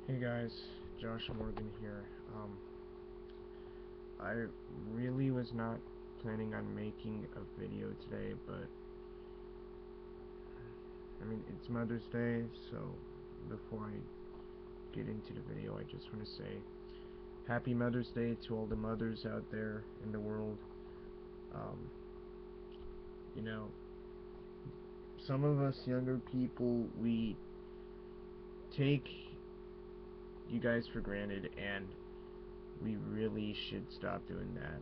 Hey guys, Josh Morgan here. I really was not planning on making a video today, but it's Mother's Day, so before I get into the video, I just want to say Happy Mother's Day to all the mothers out there in the world. Um, you know, some of us younger people, we take you guys for granted, and we really should stop doing that.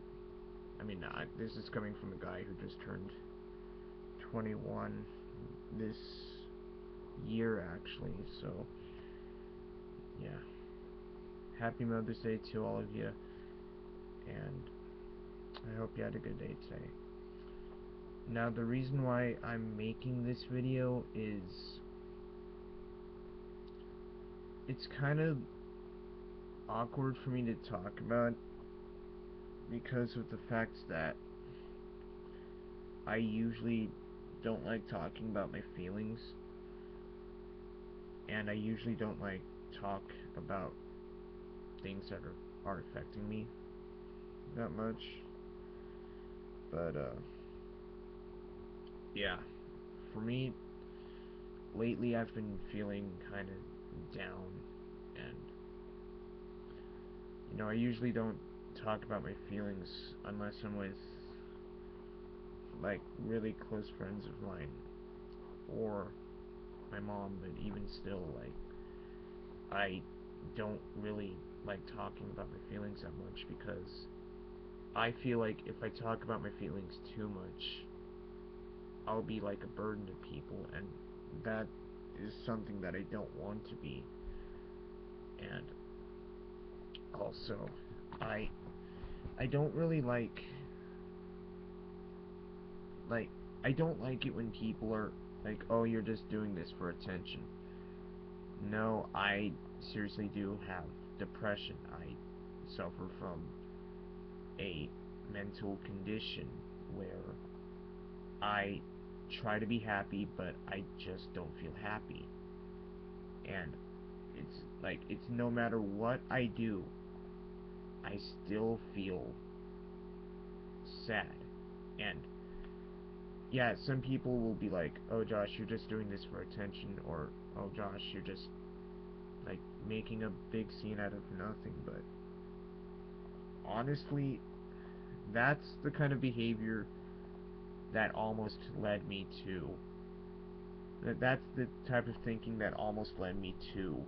This is coming from a guy who just turned 21 this year, actually. So, yeah. Happy Mother's Day to all of you, and I hope you had a good day today. Now, the reason why I'm making this video is it's kind of awkward for me to talk about because of the fact that I usually don't like talking about my feelings, and I usually don't like talk about things that are affecting me that much. But yeah, for me lately I've been feeling kind of down, and I usually don't talk about my feelings unless I'm with like really close friends of mine or my mom, but even still, like, I don't really like talking about my feelings that much because I feel like if I talk about my feelings too much, I'll be like a burden to people, and that is something that I don't want to be. And also, I I don't really like I don't like it when people are like, "Oh, you're just doing this for attention." No, I seriously do have depression. I suffer from a mental condition where I try to be happy, but I just don't feel happy. And it's no matter what I do, I still feel sad. And yeah, some people will be like, "Oh, Josh, you're just doing this for attention," or "Oh, Josh, you're just like making a big scene out of nothing." But honestly, that's the kind of behavior that almost led me to that's the type of thinking that almost led me to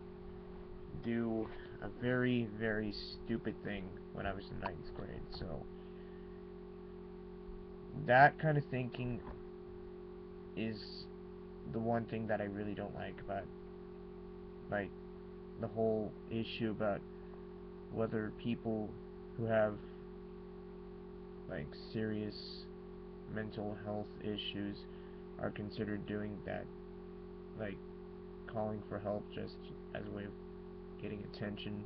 do a very, very stupid thing when I was in ninth grade. So that kind of thinking is the one thing that I really don't like about like the whole issue about whether people who have like serious mental health issues are considered doing that, like calling for help just as a way of getting attention,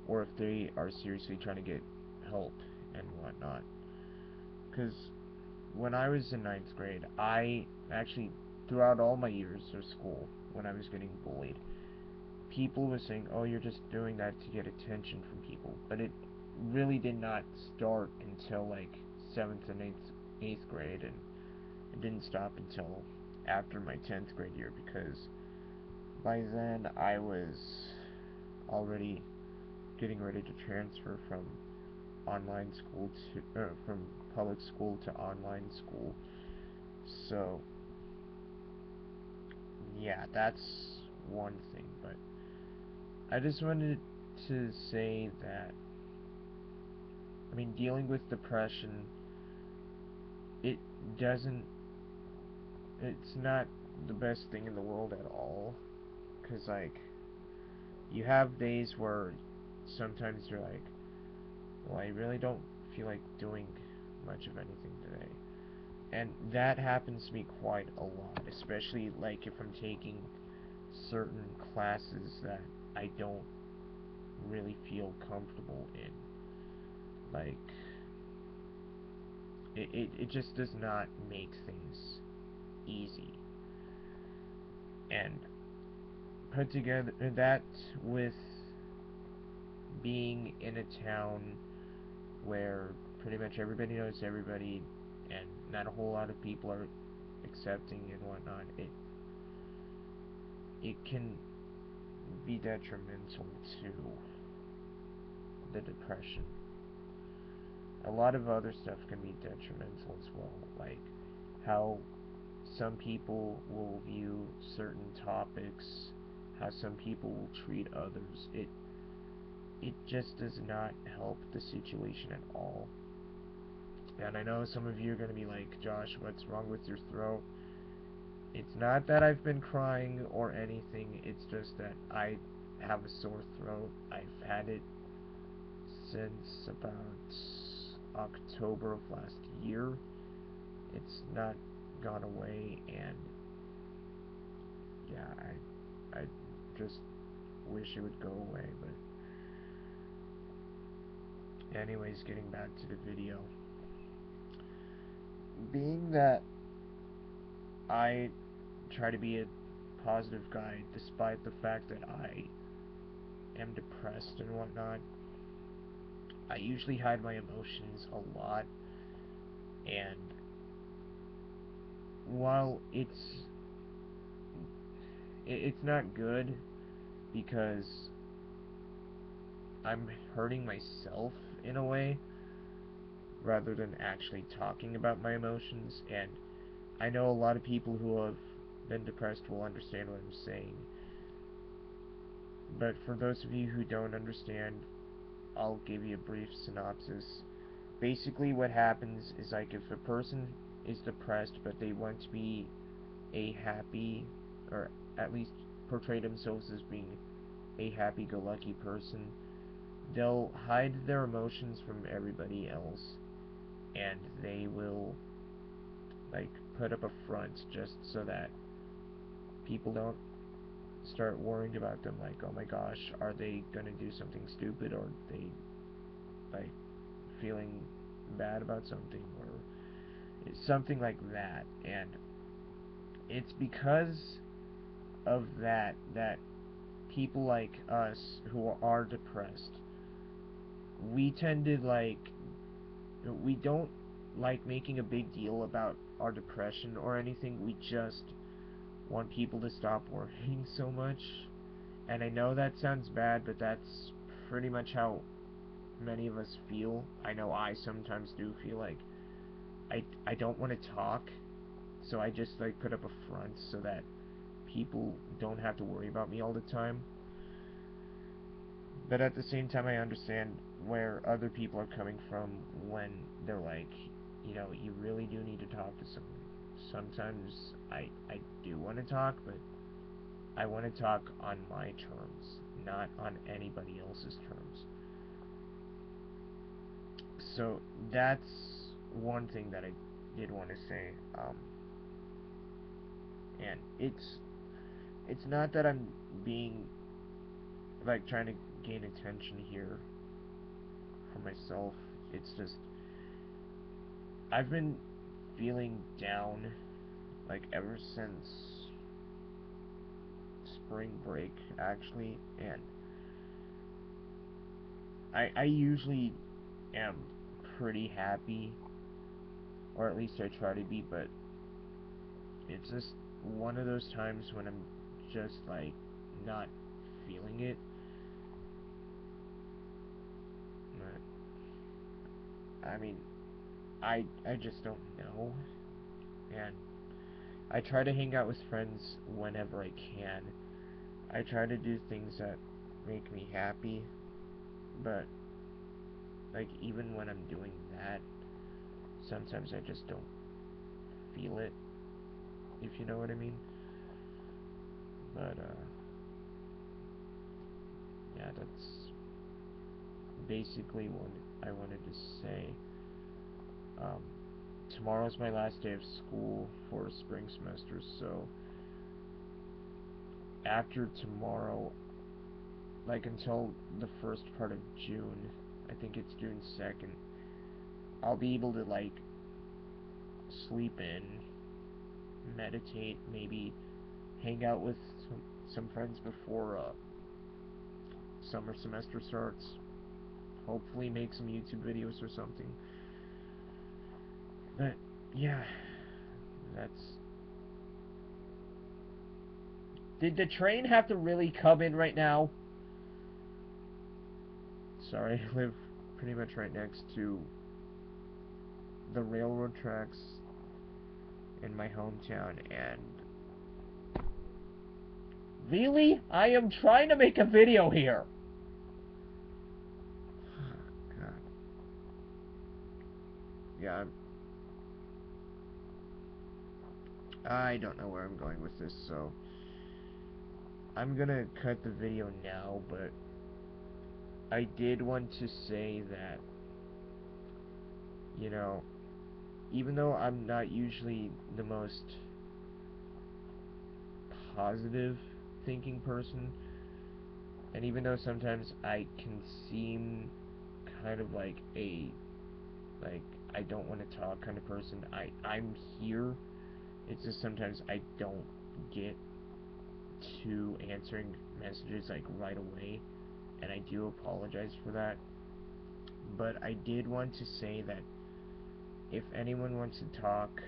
or if they are seriously trying to get help and whatnot. Because when I was in ninth grade, I actually, throughout all my years of school, when I was getting bullied, people were saying, "Oh, you're just doing that to get attention from people." But it really did not start until like seventh and eighth grade, and it didn't stop until after my 10th grade year, because by then I was already getting ready to transfer from online school from public school to online school. So yeah, that's one thing. But I just wanted to say that dealing with depression, it doesn't it's not the best thing in the world at all. Cause like you have days where sometimes you're like, well, I really don't feel like doing much of anything today. And that happens to me quite a lot, especially like if I'm taking certain classes that I don't really feel comfortable in. Like, it just does not make things easy. And put together that with being in a town where pretty much everybody knows everybody and not a whole lot of people are accepting and whatnot, it can be detrimental to the depression. A lot of other stuff can be detrimental as well, like how some people will view certain topics, how some people will treat others. It just does not help the situation at all. And I know some of you are going to be like, Josh, what's wrong with your throat? It's not that I've been crying or anything, it's just that I have a sore throat. I've had it since about October of last year. It's not gone away, and yeah, I just wish it would go away, but anyways, getting back to the video. Being that I try to be a positive guy despite the fact that I am depressed and whatnot, I usually hide my emotions a lot, and while it's not good because I'm hurting myself in a way rather than actually talking about my emotions, and I know a lot of people who have been depressed will understand what I'm saying, but for those of you who don't understand, I'll give you a brief synopsis. Basically what happens is, like, if a person is depressed but they want to be a happy, or at least portray themselves as being a happy-go-lucky person, they'll hide their emotions from everybody else, and they will, like, put up a front just so that people don't start worrying about them, like, oh my gosh, are they gonna do something stupid, or they, like, feeling bad about something, or something like that. And it's because of that people like us who are depressed, we tend to, like, we don't like making a big deal about our depression or anything. We just want people to stop worrying so much. And I know that sounds bad, but that's pretty much how many of us feel. I know I sometimes do feel like I don't want to talk, so I just, like, put up a front so that people don't have to worry about me all the time. But at the same time, I understand where other people are coming from when they're like, you really do need to talk to someone. Sometimes I do want to talk, but I want to talk on my terms, not on anybody else's terms. So that's one thing that I did want to say. And it's not that I'm being, like, trying to gain attention here for myself. It's just I've been feeling down, like, ever since spring break, actually, and I usually am pretty happy, or at least I try to be, but it's just one of those times when I'm just, like, not feeling it. But I mean, I just don't know, and I try to hang out with friends whenever I can. I try to do things that make me happy, but, like, even when I'm doing that, sometimes I just don't feel it, if you know what I mean. But yeah, that's basically what I wanted to say. um, Tomorrow's my last day of school for spring semester, so after tomorrow, like, until the first part of June, I think it's June 2nd, I'll be able to, like, sleep in, meditate, maybe hang out with some friends before summer semester starts. Hopefully make some YouTube videos or something. But yeah, that's... Did the train have to really come in right now? Sorry, I live pretty much right next to the railroad tracks in my hometown, and really? I am trying to make a video here. God. Yeah, I don't know where I'm going with this, so I'm gonna cut the video now, but I did want to say that, you know, even though I'm not usually the most positive thinking person, and even though sometimes I can seem kind of like I don't want to talk kind of person, I'm here. It's just sometimes I don't get to answering messages like right away, and I do apologize for that. But I did want to say that if anyone wants to talk,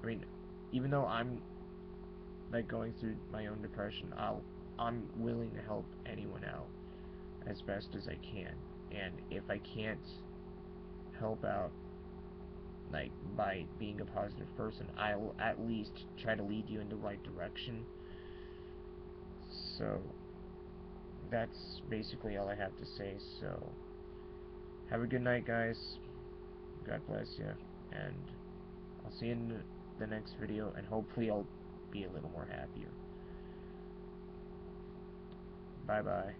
I mean, even though I'm like going through my own depression, I'm willing to help anyone out as best as I can. And if I can't help out like by being a positive person, I'll at least try to lead you in the right direction. So that's basically all I have to say. So have a good night, guys. God bless you, and I'll see you in the next video, and hopefully I'll be a little more happier. Bye bye.